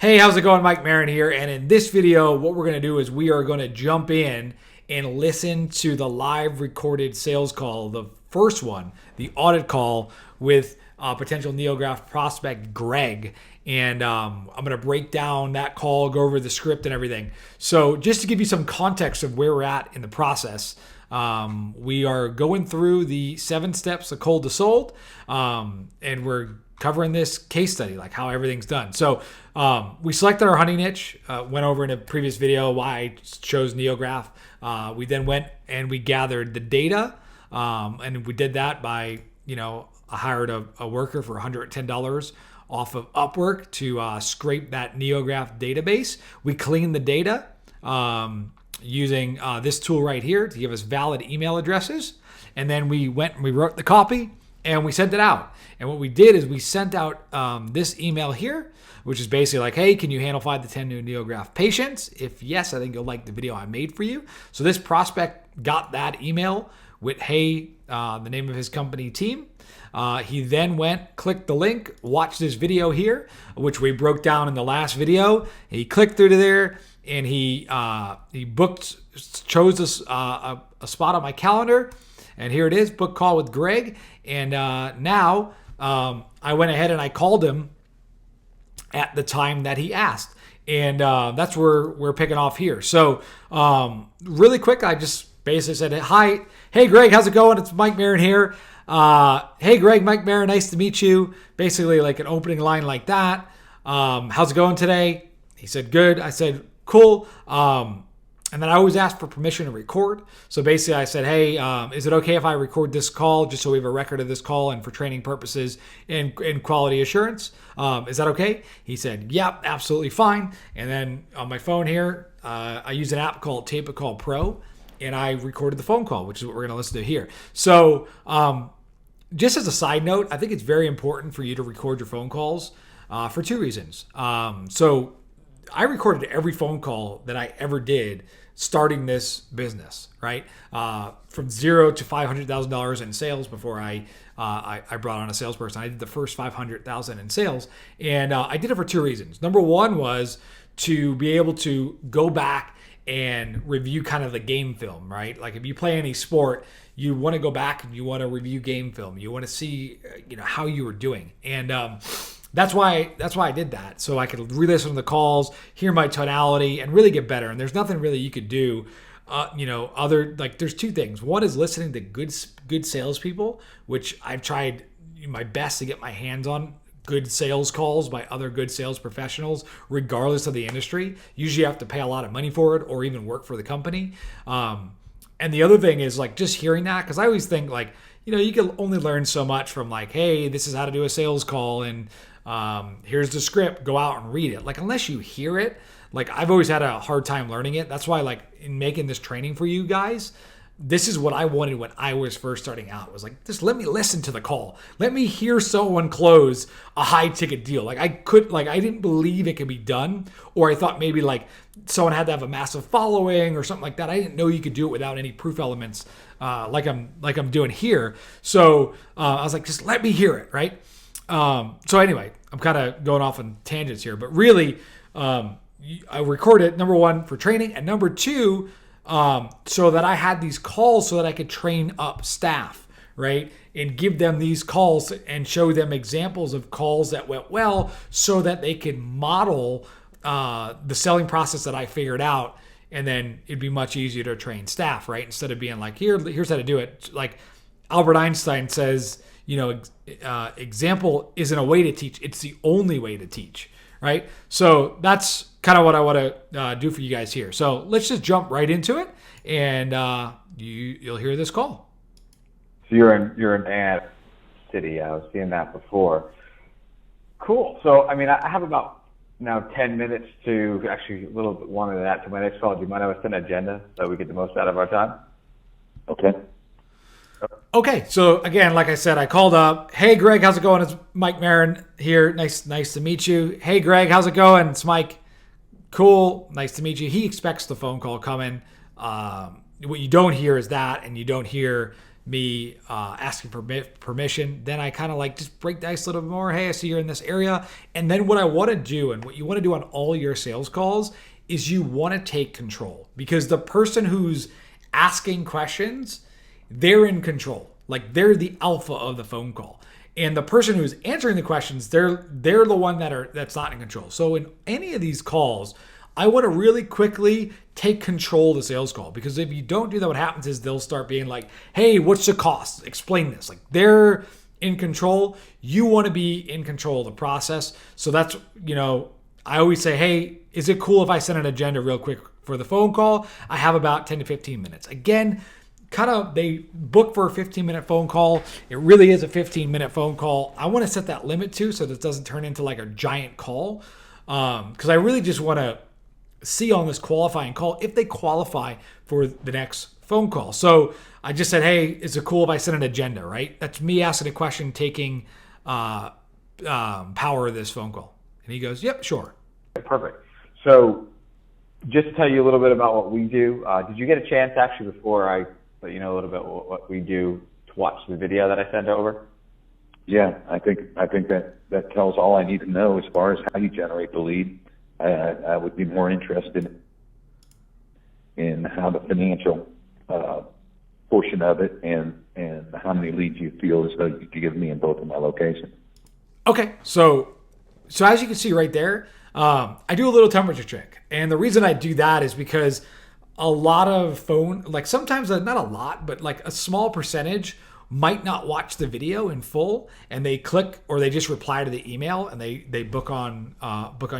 Hey, how's it going? Mike Marin here. And in this video, what we're going to do is we are going to jump in and listen to the live recorded sales call, the first one, the audit call with potential NeoGraph prospect Greg. And I'm going to break down that call, go over the script and everything. So just to give you some context of where we're at in the process, we are going through the 7 steps of cold to sold, and we're covering this case study, like how everything's done. So we selected our hunting niche, went over in a previous video why I chose NeoGraph. We then went and we gathered the data, and we did that by, I hired a worker for $110 off of Upwork to scrape that NeoGraph database. We cleaned the data using this tool right here to give us valid email addresses. And then we went and we wrote the copy and we sent it out. And what we did is we sent out this email here, which is basically like, hey, can you handle 5 to 10 new NeoGraph patients? If yes, I think you'll like the video I made for you. So this prospect got that email with, hey, the name of his company team. He then went, clicked the link, watched this video here, which we broke down in the last video. He clicked through to there and he chose a spot on my calendar. And here it is, book call with Greg. And now I went ahead and I called him at the time that he asked. And that's where we're picking off here. So really quick, I just basically said, hi, hey, Greg, how's it going? It's Mike Marin here. Hey, Greg, Mike Marin, nice to meet you. Basically like an opening line like that. How's it going today? He said, good. I said, cool. And then I always ask for permission to record. So basically I said, hey, is it okay if I record this call just so we have a record of this call and for training purposes and quality assurance? Is that okay? He said, yep, absolutely fine. And then on my phone here, I use an app called Tape a Call Pro, and I recorded the phone call, which is what we're going to listen to here. So just as a side note, I think it's very important for you to record your phone calls for 2 reasons. So I recorded every phone call that I ever did starting this business, right? From $0 to $500,000 in sales before I brought on a salesperson. I did the first $500,000 in sales, and I did it for 2 reasons. Number one was to be able to go back and review kind of the game film, right? Like if you play any sport, you want to go back and you want to review game film. You want to see, how you were doing, and that's why I did that. So I could re-listen to the calls, hear my tonality, and really get better. And there's nothing really you could do, there's 2 things. One is listening to good salespeople, which I've tried my best to get my hands on good sales calls by other good sales professionals, regardless of the industry. Usually you have to pay a lot of money for it or even work for the company. And the other thing is like just hearing that, because I always think like, you can only learn so much from like, hey, this is how to do a sales call and here's the script, go out and read it. Like unless you hear it, like I've always had a hard time learning it. That's why like in making this training for you guys, this is what I wanted when I was first starting out. It was like, just let me listen to the call. Let me hear someone close a high ticket deal. Like I didn't believe it could be done, or I thought maybe like someone had to have a massive following or something like that. I didn't know you could do it without any proof elements like I'm doing here. So I was like, just let me hear it, right? So anyway, I'm kind of going off on tangents here, but really I recorded, number one, for training, and number two, so that I had these calls so that I could train up staff, right? And give them these calls and show them examples of calls that went well so that they could model the selling process that I figured out. And then it'd be much easier to train staff, right? Instead of being like, here's how to do it. Like Albert Einstein says, example isn't a way to teach. It's the only way to teach, right? So that's kind of what I want to do for you guys here. So let's just jump right into it, and you'll hear this call. So you're in Ann City. I was seeing that before. Cool. So I mean, I have about now 10 minutes to actually a little bit longer than that to my next call. Do you mind if I send an agenda so we get the most out of our time? Okay, so again, like I said, I called up. Hey, Greg, how's it going? It's Mike Marin here. Nice to meet you. Hey, Greg, how's it going? It's Mike. Cool. Nice to meet you. He expects the phone call coming. What you don't hear is that, and you don't hear, me asking for permission. Then I kind of like just break the ice a little bit more. Hey, I see you're in this area. And then what I want to do, and what you want to do on all your sales calls, is you want to take control, because the person who's asking questions, they're in control. Like, they're the alpha of the phone call. And the person who's answering the questions, they're the one that's not in control. So in any of these calls, I want to really quickly take control of the sales call, because if you don't do that, what happens is they'll start being like, hey, what's the cost? Explain this. Like, they're in control. You want to be in control of the process. So that's, I always say, hey, is it cool if I send an agenda real quick for the phone call? I have about 10 to 15 minutes. Again, they book for a 15-minute phone call. It really is a 15-minute phone call. I want to set that limit too, so that it doesn't turn into like a giant call. Because I really just want to see on this qualifying call if they qualify for the next phone call. So I just said, hey, is it cool if I send an agenda, right? That's me asking a question, taking power of this phone call. And he goes, yep, sure. Perfect. So just to tell you a little bit about what we do, did you get a chance actually, before I let you know a little bit what we do, to watch the video that I sent over? Yeah, I think that tells all I need to know as far as how you generate the lead. I would be more interested in how the financial portion of it and how many leads you feel as though you could give me in both of my locations. Okay, so as you can see right there, I do a little temperature check. And the reason I do that is because a lot of sometimes not a lot, but like a small percentage might not watch the video in full, and they click or they just reply to the email and they book on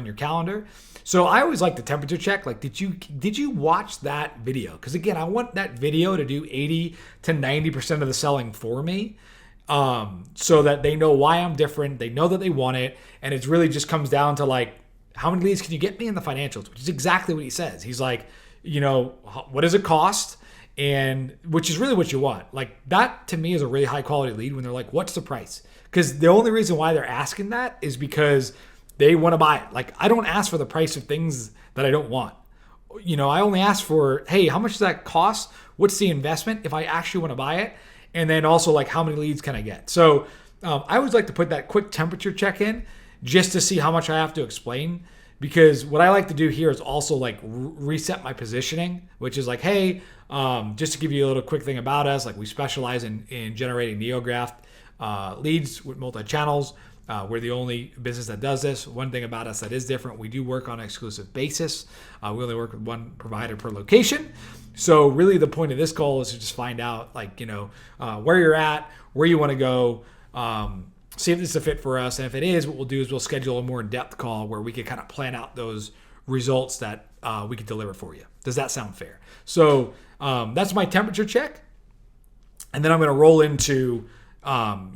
your calendar. So I always like the temperature check. Like, did you watch that video? Because again, I want that video to do 80 to 90% of the selling for me. So that they know why I'm different. They know that they want it. And it really just comes down to like, how many leads can you get me in the financials? Which is exactly what he says. He's like, what does it cost? And which is really what you want. Like, that to me is a really high quality lead when they're like, what's the price? Because the only reason why they're asking that is because they want to buy it. Like, I don't ask for the price of things that I don't want. I only ask for, hey, how much does that cost? What's the investment if I actually want to buy it? And then also, like, how many leads can I get? So I always like to put that quick temperature check in just to see how much I have to explain. Because what I like to do here is also like reset my positioning, which is like, hey, just to give you a little quick thing about us, like we specialize in generating NeoGraft leads with multi-channels. We're the only business that does this. One thing about us that is different, we do work on an exclusive basis. We only work with one provider per location. So really the point of this call is to just find out like, where you're at, where you want to go, see if this is a fit for us. And if it is, what we'll do is we'll schedule a more in-depth call where we can kind of plan out those results that we could deliver for you. Does that sound fair? So that's my temperature check. And then I'm going to roll into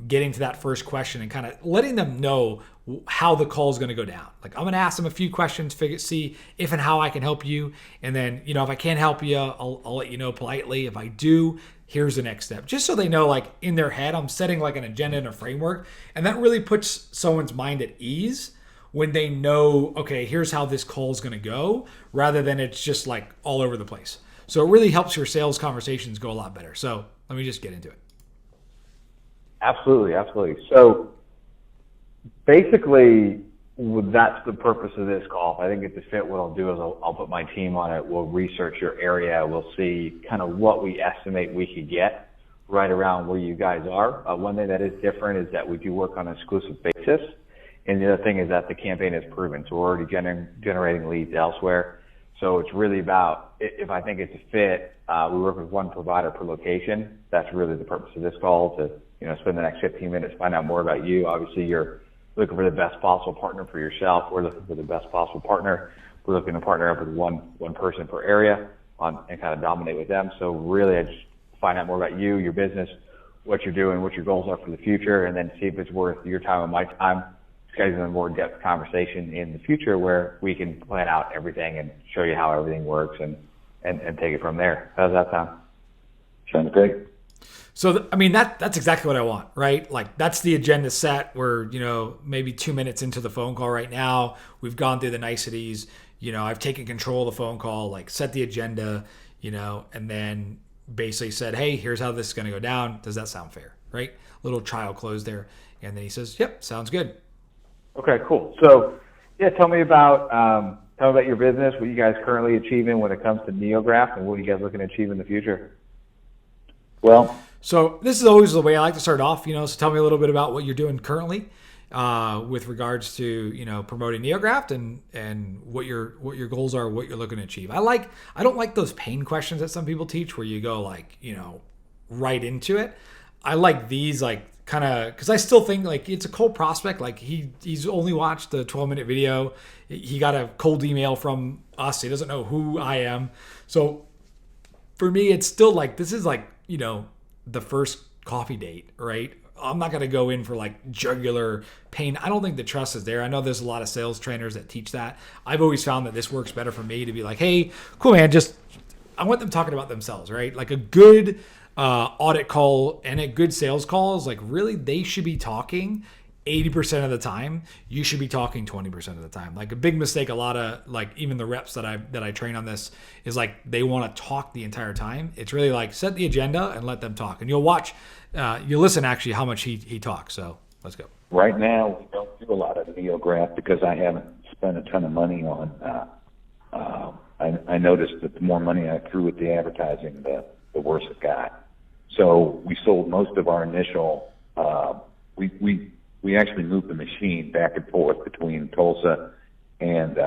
getting to that first question and kind of letting them know how the call is going to go down. Like, I'm going to ask them a few questions, see if and how I can help you. And then, if I can't help you, I'll let you know politely. If I do, here's the next step. Just so they know, like, in their head, I'm setting like an agenda and a framework. And that really puts someone's mind at ease when they know, okay, here's how this call is going to go, rather than it's just like all over the place. So it really helps your sales conversations go a lot better. So let me just get into it. Absolutely. So basically, that's the purpose of this call. If I think it's a fit, what I'll do is I'll put my team on it. We'll research your area. We'll see kind of what we estimate we could get right around where you guys are. One thing that is different is that we do work on an exclusive basis. And the other thing is that the campaign is proven. So we're already generating leads elsewhere. So it's really about, if I think it's a fit, we work with one provider per location. That's really the purpose of this call, to spend the next 15 minutes, find out more about you. Obviously, you're looking for the best possible partner for yourself. We're looking for the best possible partner. We're looking to partner up with one person per area and kind of dominate with them. So really, I just find out more about you, your business, what you're doing, what your goals are for the future, and then see if it's worth your time and my time, scheduling a more in-depth conversation in the future where we can plan out everything and show you how everything works and take it from there. How does that sound? Sounds great. So, that's exactly what I want, right? Like, that's the agenda set. We're, maybe 2 minutes into the phone call right now. We've gone through the niceties. I've taken control of the phone call, like set the agenda, and then, basically said, hey, here's how this is going to go down. Does that sound fair? Right? Little trial close there. And then he says, yep, sounds good. Okay, cool. So, yeah, tell me about your business, what you guys currently achieving when it comes to NeoGraft, and what you guys looking to achieve in the future. Well, so this is always the way I like to start off. So tell me a little bit about what you're doing currently with regards to promoting NeoGraft and what your goals are, what you're looking to achieve. I don't like those pain questions that some people teach where you go right into it. I like these kind of, because I still think it's a cold prospect. He's only watched the 12-minute video. He got a cold email from us. He doesn't know who I am. So for me, it's still this is the first coffee date, right? I'm not going to go in for jugular pain. I don't think the trust is there. I know there's a lot of sales trainers that teach that. I've always found that this works better for me to be hey, cool, man. I want them talking about themselves, right? A good audit call and a good sales call is really they should be talking 80% of the time. You should be talking 20% of the time. A big mistake, a lot of even the reps that I train on this is they want to talk the entire time. It's really set the agenda and let them talk, and you'll watch, you'll listen actually how much he talks. So let's go. Right now we don't do a lot of NeoGraft because I haven't spent a ton of money on. I noticed that the more money I threw at the advertising, the worse it got. So we sold most of our initial. We actually moved the machine back and forth between Tulsa and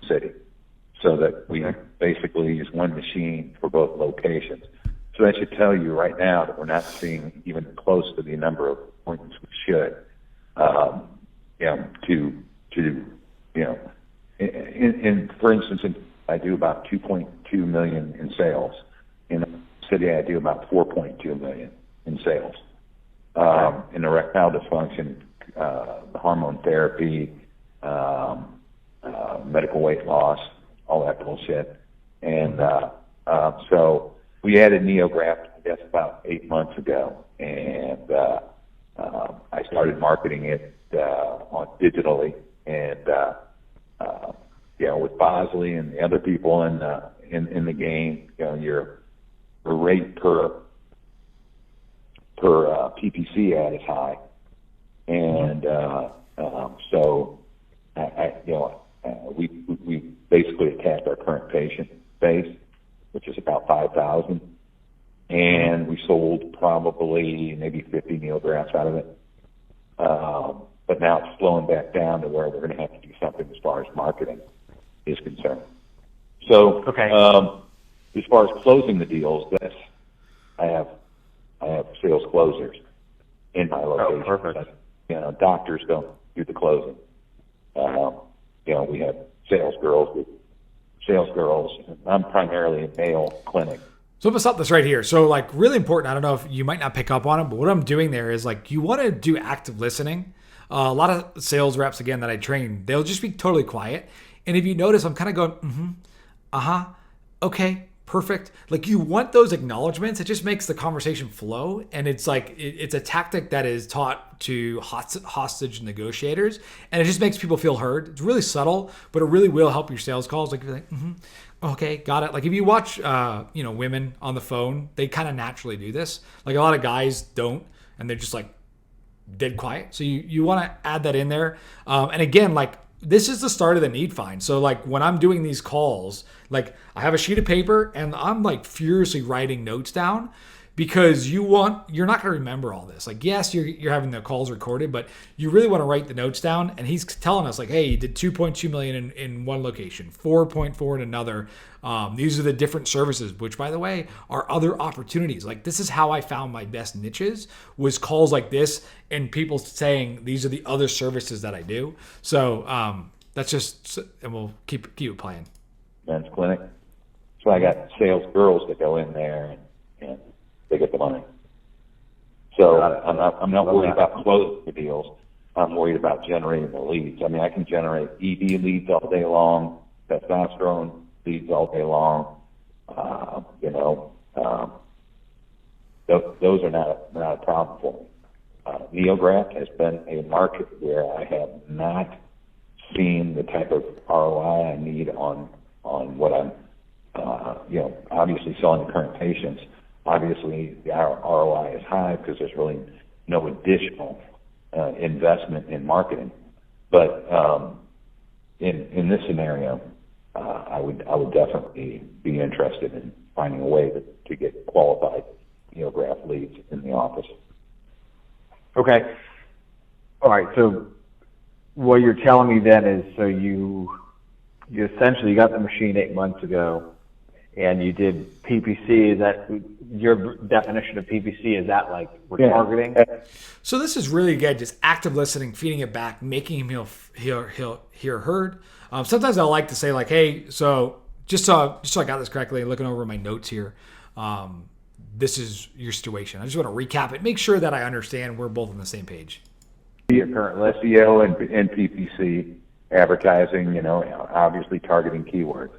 City, so that we basically use one machine for both locations. So that should tell you right now that we're not seeing even close to the number of appointments we should. For instance, I do about 2.2 million in sales. In City, I do about 4.2 million in sales. In erectile dysfunction, hormone therapy, medical weight loss, all that bullshit. And so we added NeoGraft, I guess, about 8 months ago. And I started marketing it on digitally. And, with Bosley and the other people in the game, your rate per PPC ad is high, and so we basically attacked our current patient base, which is about 5,000, and we sold probably maybe 50 NeoGrafts out of it. But now it's slowing back down to where we're going to have to do something as far as marketing is concerned. So, as far as closing the deals, I have sales closers in my location. Oh, perfect. Doctors don't do the closing. We have sales girls. I'm primarily a male clinic. So I'm gonna stop this right here. So really important. I don't know if you might not pick up on it, but what I'm doing there is you want to do active listening. A lot of sales reps, again, that I train, they'll just be totally quiet. And if you notice, I'm kind of going, okay, perfect. You want those acknowledgments. It just makes the conversation flow. And it's it's a tactic that is taught to hostage negotiators. And it just makes people feel heard. It's really subtle, but it really will help your sales calls. You're okay, got it. If you watch, women on the phone, they kind of naturally do this. A lot of guys don't, and they're just dead quiet. So you want to add that in there. And again, this is the start of the need find. So when I'm doing these calls, I have a sheet of paper and I'm furiously writing notes down, because you're not going to remember all this. Yes, you're having the calls recorded, but you really want to write the notes down. And he's telling us hey, you did 2.2 million in one location, 4.4 in another. These are the different services, which, by the way, are other opportunities. this is how I found my best niches, was calls like this and people saying these are the other services that I do. So that's just, and we'll keep it playing. Men's clinic. So I got sales girls that go in there and they get the money. So I'm not worried about closing the deals. I'm worried about generating the leads. I mean, I can generate ED leads all day long, testosterone leads all day long. Those are not a problem for me. NeoGraft has been a market where I have not seen the type of ROI I need on what I'm, obviously selling to current patients. Obviously, the ROI is high because there's really no additional investment in marketing. But in this scenario, I would definitely be interested in finding a way to get qualified Neograph leads in the office. Okay. All right. So what you're telling me then is, so you essentially got the machine 8 months ago, and you did PPC. Is that your definition of PPC? Is that like retargeting? Yeah. So this is really, again, just active listening, feeding it back, making him hear heard. Sometimes I like to say like, hey, so just so I got this correctly, looking over my notes here, this is your situation. I just want to recap it, make sure that I understand we're both on the same page. Your current list. SEO and PPC advertising, obviously targeting keywords.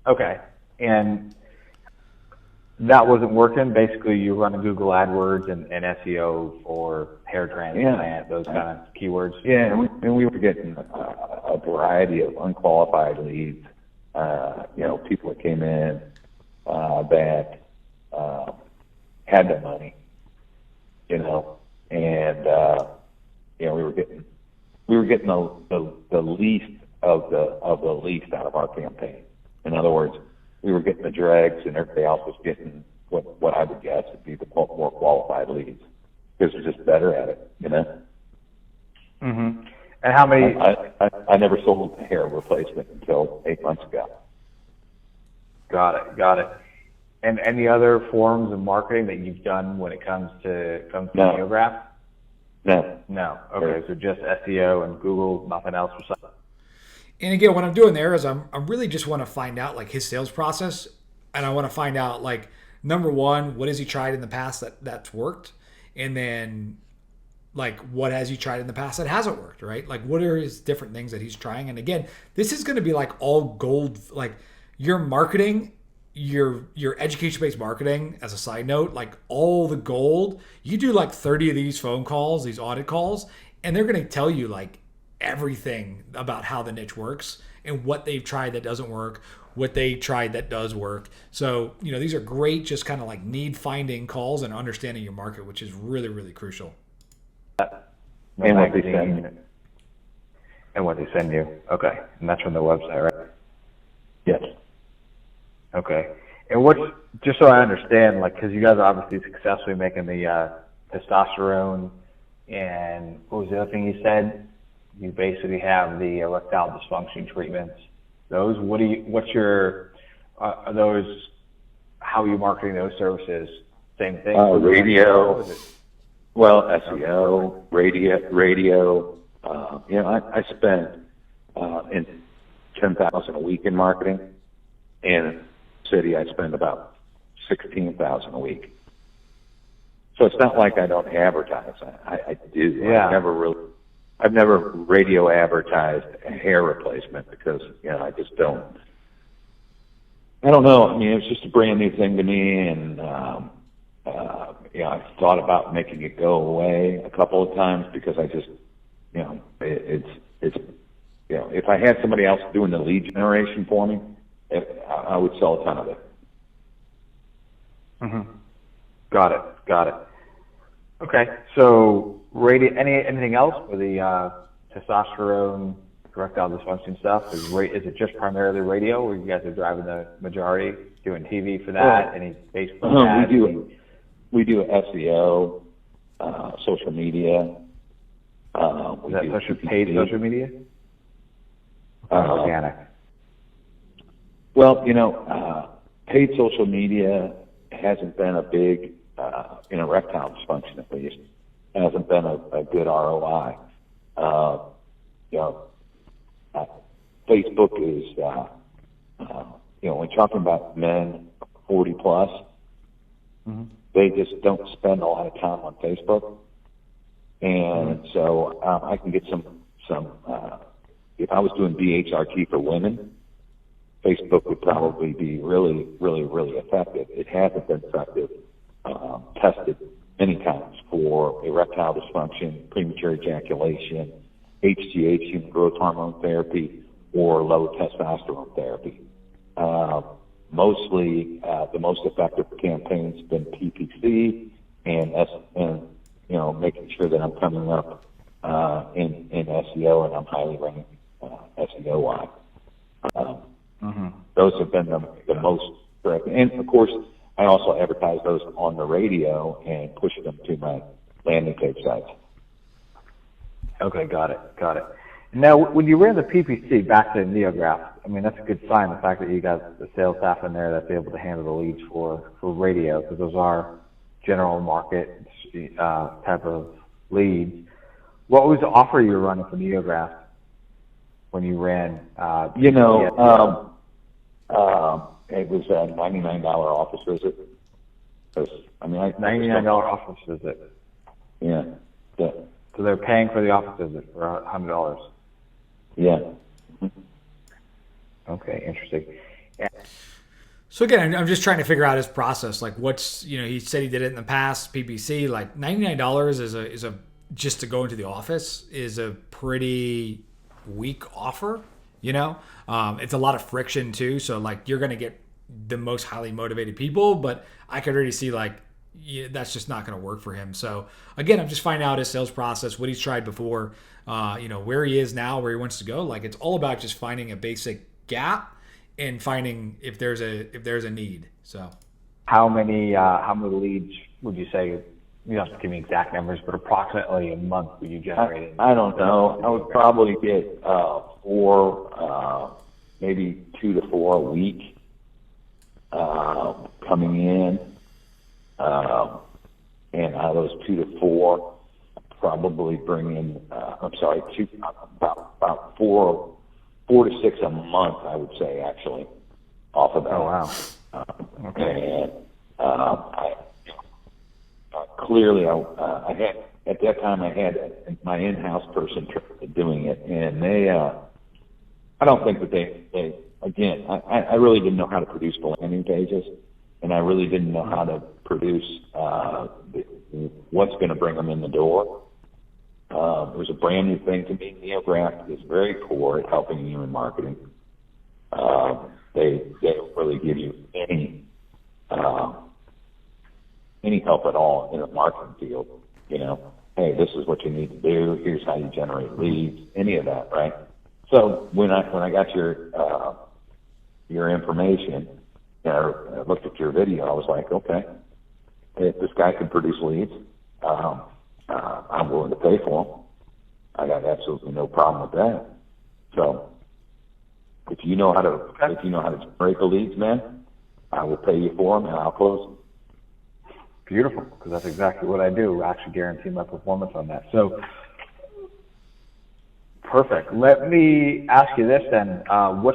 Okay. And that wasn't working. Basically, you run Google AdWords and SEO for hair transplant, those kind of keywords. Yeah, and we were getting a variety of unqualified leads. People that came in that had the money, and we were getting the least of the least out of our campaign. In other words, we were getting the dregs, and everybody else was getting what I would guess would be the more qualified leads because they're just better at it, Mm-hmm. And how many? I never sold a hair replacement until 8 months ago. Got it. And any other forms of marketing that you've done when it comes to Neograph? No. Okay, so just SEO and Google, nothing else besides. And again, what I'm doing there is I'm really just want to find out like his sales process, and I want to find out like, number one, what has he tried in the past that's worked, and then like what has he tried in the past that hasn't worked, right? Like what are his different things that he's trying? And again, this is going to be like all gold, like your marketing, your education-based marketing, as a side note, like all the gold, you do like 30 of these phone calls, these audit calls, and they're going to tell you like everything about how the niche works and what they've tried that doesn't work, what they tried that does work. So, these are great, just kind of like need finding calls and understanding your market, which is really, really crucial. And what they send you. And what they send you. Okay. And that's from the website, right? Yes. Okay. And just so I understand, like, because you guys are obviously successfully making the testosterone, and what was the other thing you said? You basically have the erectile dysfunction treatments. Those, are those, how are you marketing those services? Same thing? Radio, SEO, radio. I spend in $10,000 a week in marketing. In city, I spend about $16,000 a week. So it's not like I don't advertise. I do. Yeah. I've never radio advertised a hair replacement because, I just don't. I don't know. I mean, it's just a brand new thing to me, and I've thought about making it go away a couple of times because I just, if I had somebody else doing the lead generation for me, I would sell a ton of it. Mm-hmm. Got it. Okay, so anything else for the testosterone, erectile dysfunction stuff? Is it just primarily radio, or you guys are driving the majority, doing TV for that? Any Facebook ads? We do SEO, social media. Is that paid social media? Organic. Well, paid social media hasn't been a big, in erectile dysfunction at least, hasn't been a good ROI. Facebook is, when we're talking about men 40 plus, mm-hmm. they just don't spend a lot of time on Facebook. And mm-hmm. so I can get some if I was doing BHRT for women, Facebook would probably be really, really, really effective. It hasn't been effective, tested many times for erectile dysfunction, premature ejaculation, HGH, human growth hormone therapy, or low testosterone therapy. mostly the most effective campaign's been PPC and making sure that I'm coming up in SEO, and I'm highly ranked SEO wise. Those have been the most correct. And of course, I also advertise those on the radio and push them to my landing page sites. Okay, got it. Now, when you ran the PPC back to Neograph, I mean, that's a good sign, the fact that you got the sales staff in there that's able to handle the leads for radio, because those are general market type of leads. What was the offer you were running for Neograph when you ran? It was a $99 office visit. $99 office visit. Yeah. So they're paying for the office visit for $100. Yeah. Okay, interesting. Yeah. So again, I'm just trying to figure out his process. Like, what's, he said he did it in the past, PPC. Like, $99 is a just to go into the office is a pretty weak offer. It's a lot of friction too. So like, you're gonna get the most highly motivated people, but I could already see that's just not going to work for him. So again, I'm just finding out his sales process, what he's tried before, where he is now, where he wants to go. Like, it's all about just finding a basic gap and finding if there's a need. So how many leads would you say, you don't have to give me exact numbers, but approximately a month would you generate? I don't know. I would probably get 4, maybe 2 to 4 a week coming in. And out of those 2 to 4, probably bring in, about 4 to 6 a month, I would say, actually, off of that. Oh, wow. Okay. And clearly, I had, at that time, I had my in-house person doing it, and I don't think that they again, I really didn't know how to produce the landing pages, and I really didn't know how to produce what's going to bring them in the door. It was a brand new thing to me. Neograph is very poor at helping you in marketing. They don't really give you any help at all in the marketing field. Hey, this is what you need to do. Here's how you generate leads. Any of that, right? So when I got your information, I looked at your video, I was like, okay, if this guy can produce leads, I'm willing to pay for them. I got absolutely no problem with that. So if you know how to generate the leads, man, I will pay you for them and I'll close them. Beautiful, because that's exactly what I do. I actually guarantee my performance on that. So perfect. Let me ask you this then. So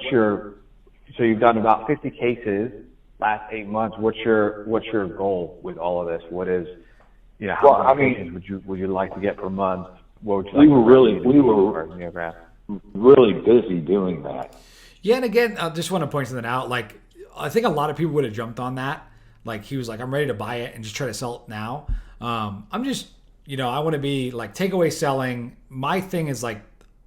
you've done about 50 cases last 8 months. What's your goal with all of this? What is, how many cases would you like to get per month? What would you like we were Neograph? really busy doing that. Yeah, and again, I just want to point something out. Like, I think a lot of people would have jumped on that. Like, he was like, I'm ready to buy it and just try to sell it now. I'm just, I want to be like takeaway selling. My thing is like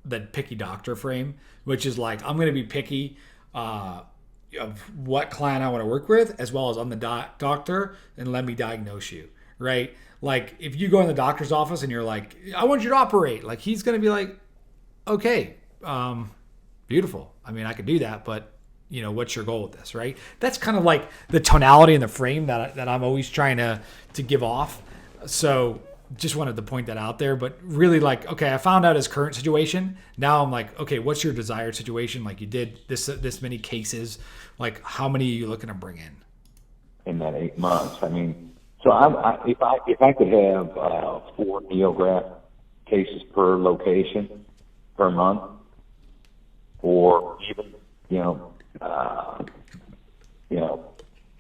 the picky doctor frame, which is like, I'm going to be picky of what client I want to work with, as well as I'm the doctor, and let me diagnose you, right? Like, if you go in the doctor's office and you're like, I want you to operate, like, he's going to be like, okay, beautiful. I mean, I could do that, but what's your goal with this, right? That's kind of like the tonality and the frame that I'm always trying to give off. So just wanted to point that out there, but really, like, okay, I found out his current situation. Now I'm like, okay, what's your desired situation? Like, you did this many cases, like, how many are you looking to bring in that 8 months? I mean, so if I could have 4 Neograph cases per location per month, or even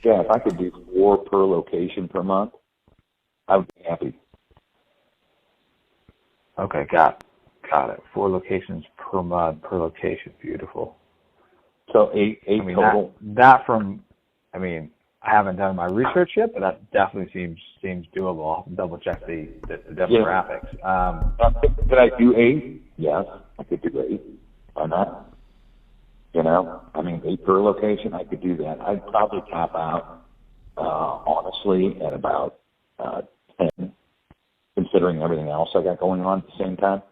if I could do 4 per location per month, I would be happy. Okay, got it. 4 locations per month per location. Beautiful. So eight total. I haven't done my research yet, but that definitely seems doable. I'll have to double check the demographics. Could I do 8? Yes, I could do 8. Why not? 8 per location, I could do that. I'd probably top out, honestly, at about 10, considering everything else I got going on at the same time.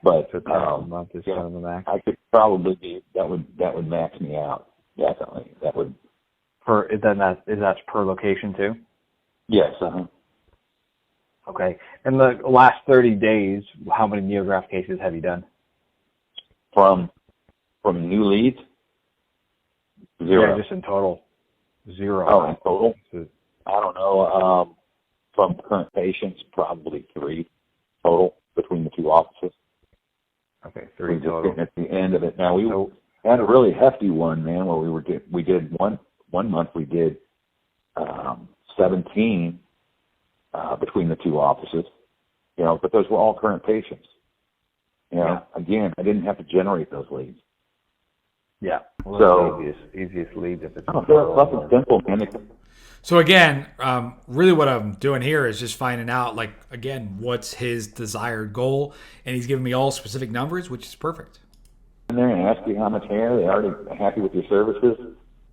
But So 10 a month is yeah, kind of the max. I could probably be, that would max me out. Definitely. That would. Is that per location too? Yes. Okay. In the last 30 days, how many Neograph cases have you done? From new leads? 0. Yeah, just in total. 0. Oh, in total? So, I don't know. From current patients, probably 3 total between the 2 offices. okay, We're 3 just total. getting at the end of it. Now, we had a really hefty one, man, where we did one month we did 17 between the 2 offices, but those were all current patients. Again, I didn't have to generate those leads. Yeah. Well, So easiest leads if it's nothing simple, man. So again, really what I'm doing here is just finding out, like, again, what's his desired goal, and he's giving me all specific numbers, which is perfect. In there and ask you how much hair, they already happy with your services.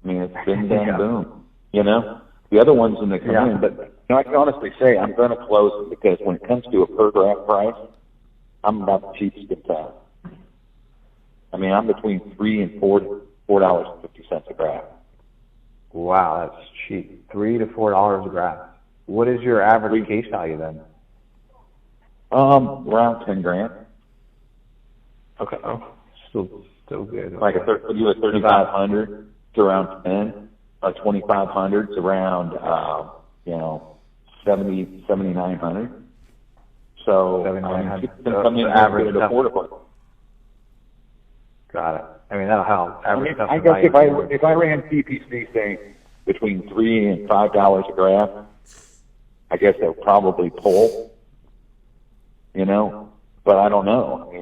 I mean, it's bing, bang, boom. The other ones when they come in, but I can honestly say I'm going to close it because when it comes to a per graph price, I'm about the cheapest in town. I mean, I'm between $3 and $4.50 a graph. Wow, that's cheap. $3 to $4 a graph. What is your average case value then? Around 10 grand. Okay. Oh, still good. Like a 3,500 to around 10. A 2,500 to around 7,900. So 7,900. Come in average affordable. Got it. I mean, that'll help. I guess if I ran PPC saying between $3 and $5 a graph, I guess that would probably pull. But I don't know.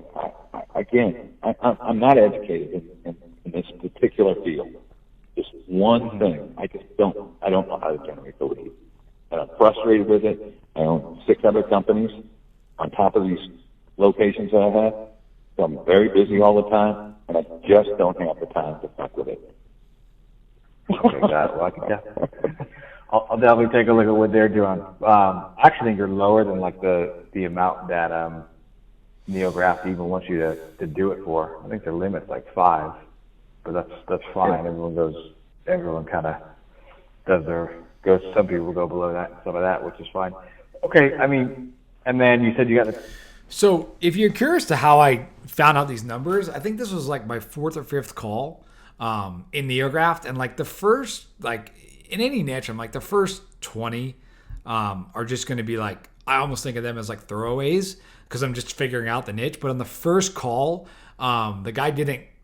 I mean, I'm not educated in this particular field. Just one thing. I don't know how to generate the lead. And I'm frustrated with it. I own 6 other companies on top of these locations that I have. So I'm very busy all the time, and I just don't have the time to fuck with it. Okay, got it. Well, I'll definitely take a look at what they're doing. I actually think you're lower than like the amount that Neograph even wants you to do it for. I think their limit's like 5, but that's fine. Yeah. Everyone kind of goes. Some people go below that, some of that, which is fine. Okay, I mean, and then you said you got the. So if you're curious to how I found out these numbers, I think this was like my 4th or 5th call in Neograph, and like the first, like in any niche, I'm like the first 20 are just going to be like, I almost think of them as like throwaways because I'm just figuring out the niche. But on the first call, the guy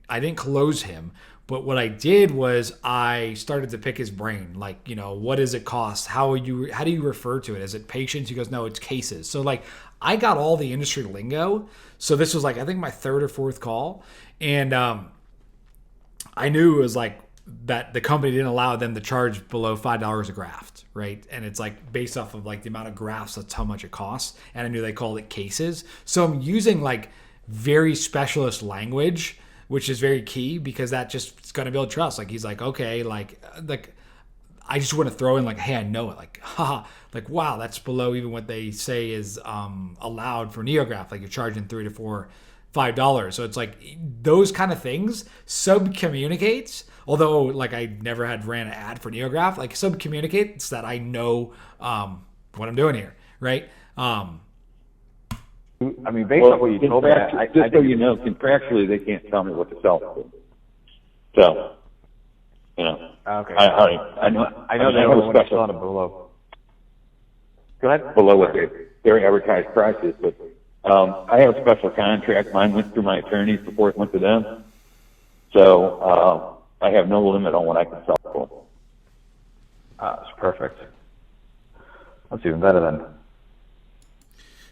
I didn't close him. But what I did was I started to pick his brain. Like, what does it cost? How do you refer to it? Is it patients? He goes, no, it's cases. So like I got all the industry lingo. So this was like, I think my 3rd or 4th call. And I knew it was like that the company didn't allow them to charge below $5 a graft, right? And it's like based off of like the amount of grafts, that's how much it costs. And I knew they called it cases. So I'm using like very specialist language, which is very key because that just is going to build trust. Like he's like, okay, like I just want to throw in like, hey, I know it. Like, haha, like, wow, that's below even what they say is allowed for Neograph. Like you're charging $3 to $5. So it's like those kind of things sub communicates. Although like I never had ran an ad for Neograph, like sub communicates that I know what I'm doing here, right? I mean, based on what you told me, so you know, contractually they can't tell me what to sell for. So, okay. I know they don't want to sell it below. Go ahead. Below what their advertised price is, but I have a special contract. Mine went through my attorneys before it went to them. So I have no limit on what I can sell for. That's perfect. That's even better then.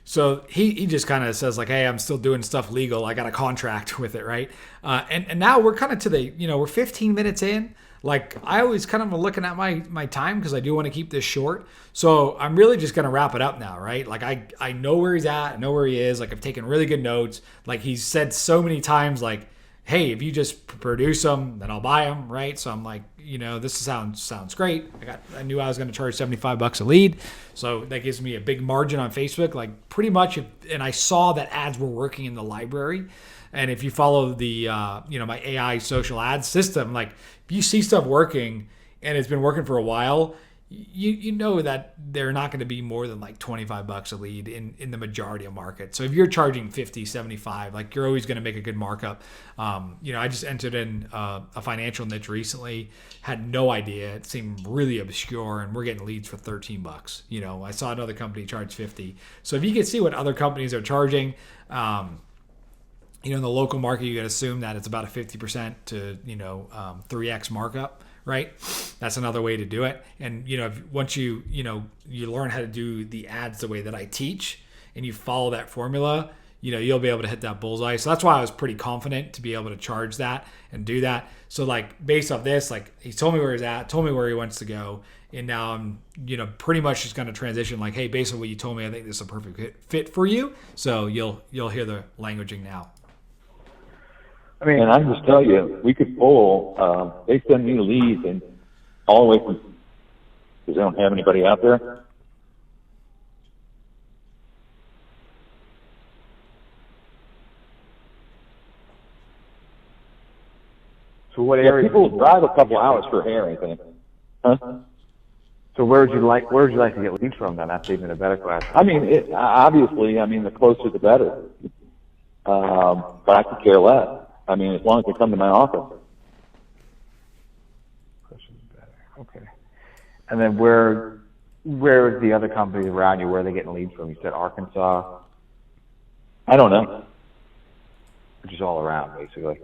So he just kind of says like, hey, I'm still doing stuff legal. I got a contract with it, right? And now we're kind of to the, we're 15 minutes in. Like I always kind of looking at my time because I do want to keep this short. So I'm really just going to wrap it up now, right? Like I know where he's at. I know where he is. Like I've taken really good notes. Like he's said so many times, like, hey, if you just produce them, then I'll buy them, right? So I'm like, this sounds great. I knew I was going to charge $75 a lead, so that gives me a big margin on Facebook, like pretty much. And I saw that ads were working in the library, and if you follow the my AI social ads system, like if you see stuff working and it's been working for a while, you know that they're not going to be more than like $25 a lead in the majority of markets. So if you're charging 50, 75, like you're always going to make a good markup. I just entered in a financial niche recently, had no idea. It seemed really obscure, and we're getting leads for $13. I saw another company charge 50. So if you can see what other companies are charging, in the local market, you got to assume that it's about a 50% to 3x markup. Right, that's another way to do it. And once you learn how to do the ads the way that I teach, and you follow that formula, you'll be able to hit that bullseye. So that's why I was pretty confident to be able to charge that and do that. So like based off this, like he told me where he's at, told me where he wants to go, and now I'm pretty much just going to transition. Like, hey, based on what you told me, I think this is a perfect fit for you. So you'll hear the languaging now. I mean, and I can just tell you, we could pull, they send me leads and all the way from, because they don't have anybody out there. So what area? People drive a couple hours for hair, I think. Huh? So where would you like to get leads from then? That's even a better question. I mean, obviously, the closer the better. But I could care less. I mean, as long as they come to my office. Okay. And then where is the other companies around you? Where are they getting leads from? You said Arkansas. I don't know. Which is all around, basically.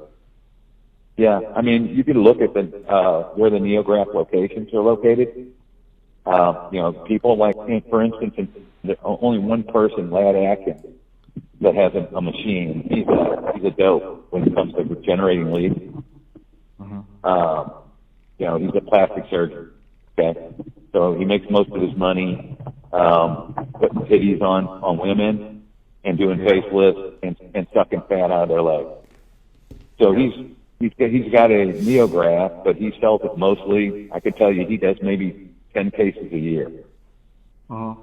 Yeah, I mean, you can look at the where the Neograph locations are located. People like, for instance, there's only one person, Lad Atkins, that has a machine. He's a dope when it comes to generating leads. Mm-hmm. He's a plastic surgeon. Okay, so he makes most of his money putting titties on women and doing facelifts and sucking fat out of their legs. So he's got a Neograph, but he sells it mostly. I could tell you he does maybe 10 cases a year. So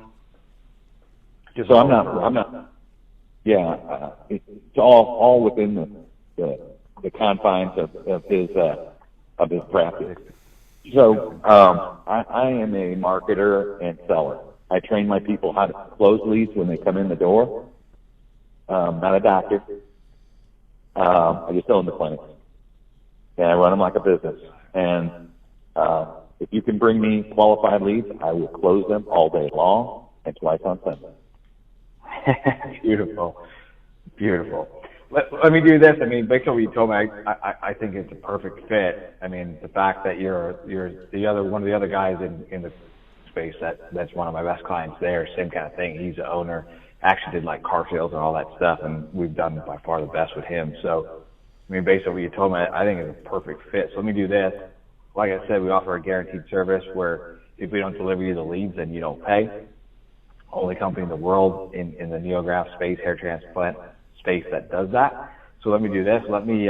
I'm not. Yeah, it's all within the confines of his practice. So I am a marketer and seller. I train my people how to close leads when they come in the door. Not a doctor. I just own the clinics, and I run them like a business. And if you can bring me qualified leads, I will close them all day long and twice on Sunday. Beautiful. Let me do this. I mean, based on what you told me, I think it's a perfect fit. I mean, the fact that you're one of the other guys in the space that's one of my best clients there. Same kind of thing. He's the owner. Actually did like car sales and all that stuff, and we've done by far the best with him. So, I mean, based on what you told me, I think it's a perfect fit. So let me do this. Like I said, we offer a guaranteed service where if we don't deliver you the leads, then you don't pay. Only company in the world in the Neograph space, hair transplant space that does that. So let me do this. Let me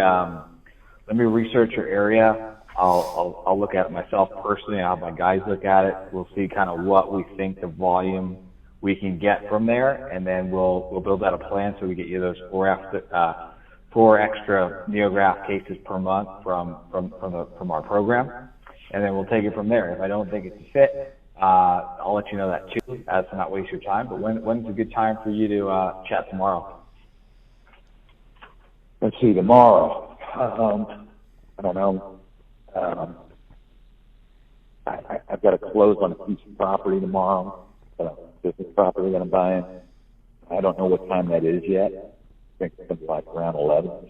research your area. I'll look at it myself personally. I'll have my guys look at it. We'll see kind of what we think the volume we can get from there, and then we'll build out a plan so we get you those four extra Neograph cases per month from our program, and then we'll take it from there. If I don't think it's a fit, I'll let you know that too, as to not waste your time. But when's a good time for you to chat tomorrow? Let's see, tomorrow. I don't know. I've got to close on a piece of property tomorrow. Business property that I'm buying. I don't know what time that is yet. I think it's like around 11 or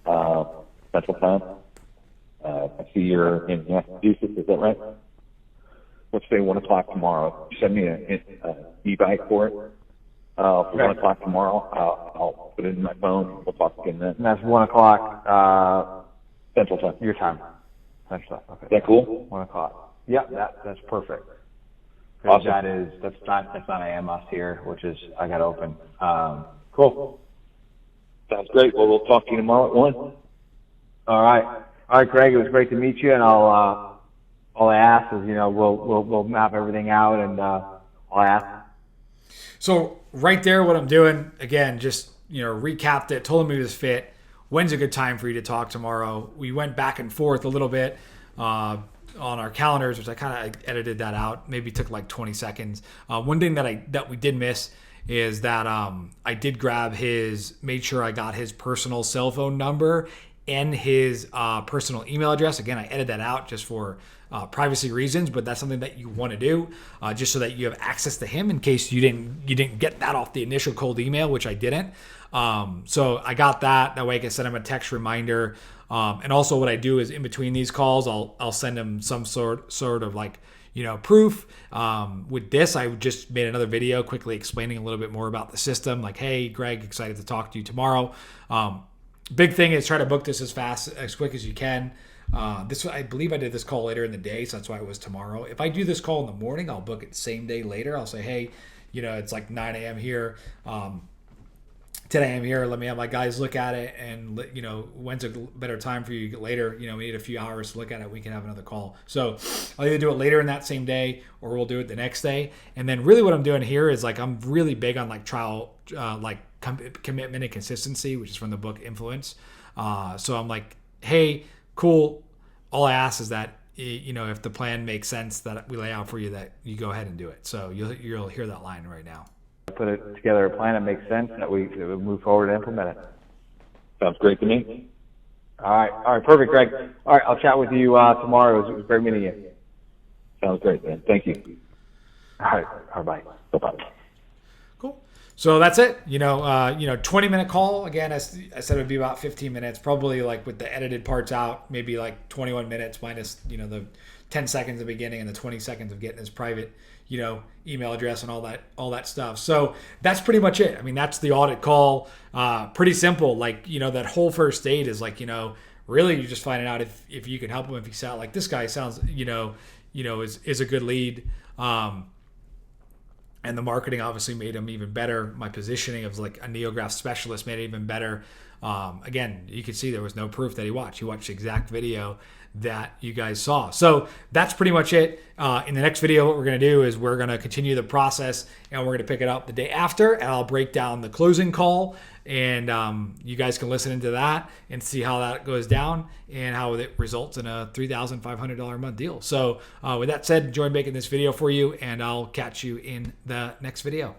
so, Central Time. I see you're in Massachusetts, is that right? Let's say 1 o'clock tomorrow. Send me an e-bike for it. For 1 o'clock tomorrow, I'll put it in my phone. We'll talk again then. And that's 1 o'clock Central Time. Your time. Central Time. Okay. Is that cool? 1 o'clock. Yeah, that's perfect. Awesome. That's 9 a.m. us here, which is I got open. Cool. Sounds great. Well, we'll talk to you tomorrow at 1. All right, Greg. It was great to meet you, and all I ask is, we'll map everything out, and all I ask. So right there, what I'm doing again, just recapped it, told him he was fit. When's a good time for you to talk tomorrow? We went back and forth a little bit on our calendars, which I kind of edited that out. Maybe took like 20 seconds. One thing that we did miss is that I did made sure I got his personal cell phone number and his personal email address. Again, I edited that out just for privacy reasons, but that's something that you want to do just so that you have access to him in case you didn't get that off the initial cold email, which I didn't. So I got that. That way I can send him a text reminder. And also what I do is in between these calls, I'll send him some sort of like, proof. With this, I just made another video quickly explaining a little bit more about the system. Like, hey, Greg, excited to talk to you tomorrow. Big thing is try to book this as quick as you can. I believe I did this call later in the day, so that's why it was tomorrow. If I do this call in the morning, I'll book it the same day later. I'll say, hey, it's like 9 a.m. here. 10 a.m. here. Let me have my guys look at it, and when's a better time for you later? We need a few hours to look at it. We can have another call. So I'll either do it later in that same day, or we'll do it the next day. And then really what I'm doing here is like I'm really big on like commitment and consistency, which is from the book Influence. So I'm like, hey, cool. All I ask is that if the plan makes sense that we lay out for you, that you go ahead and do it. So you'll hear that line right now. Put it together a plan that makes sense, that we move forward and implement it. Sounds great to me. All right, perfect, Greg. All right, I'll chat with you tomorrow. It was great meeting you. Sounds great, man. Thank you. All right, bye. Bye-bye. Cool. So that's it. 20-minute call. Again, I said it would be about 15 minutes, probably like with the edited parts out, maybe like 21 minutes minus, the 10 seconds at the beginning and the 20 seconds of getting his private, email address and all that stuff. So that's pretty much it. I mean, that's the audit call. Pretty simple. Like, that whole first date is like, really you're just finding out if you can help him, if he sounds like this guy sounds, is a good lead. And the marketing obviously made him even better. My positioning of like a NeoGraph specialist made it even better. Again, you can see there was no proof that he watched. He watched the exact video that you guys saw. So that's pretty much it. In the next video, what we're going to do is we're going to continue the process, and we're going to pick it up the day after, and I'll break down the closing call, and you guys can listen into that and see how that goes down and how it results in a $3,500 a month deal. So with that said, enjoyed making this video for you, and I'll catch you in the next video.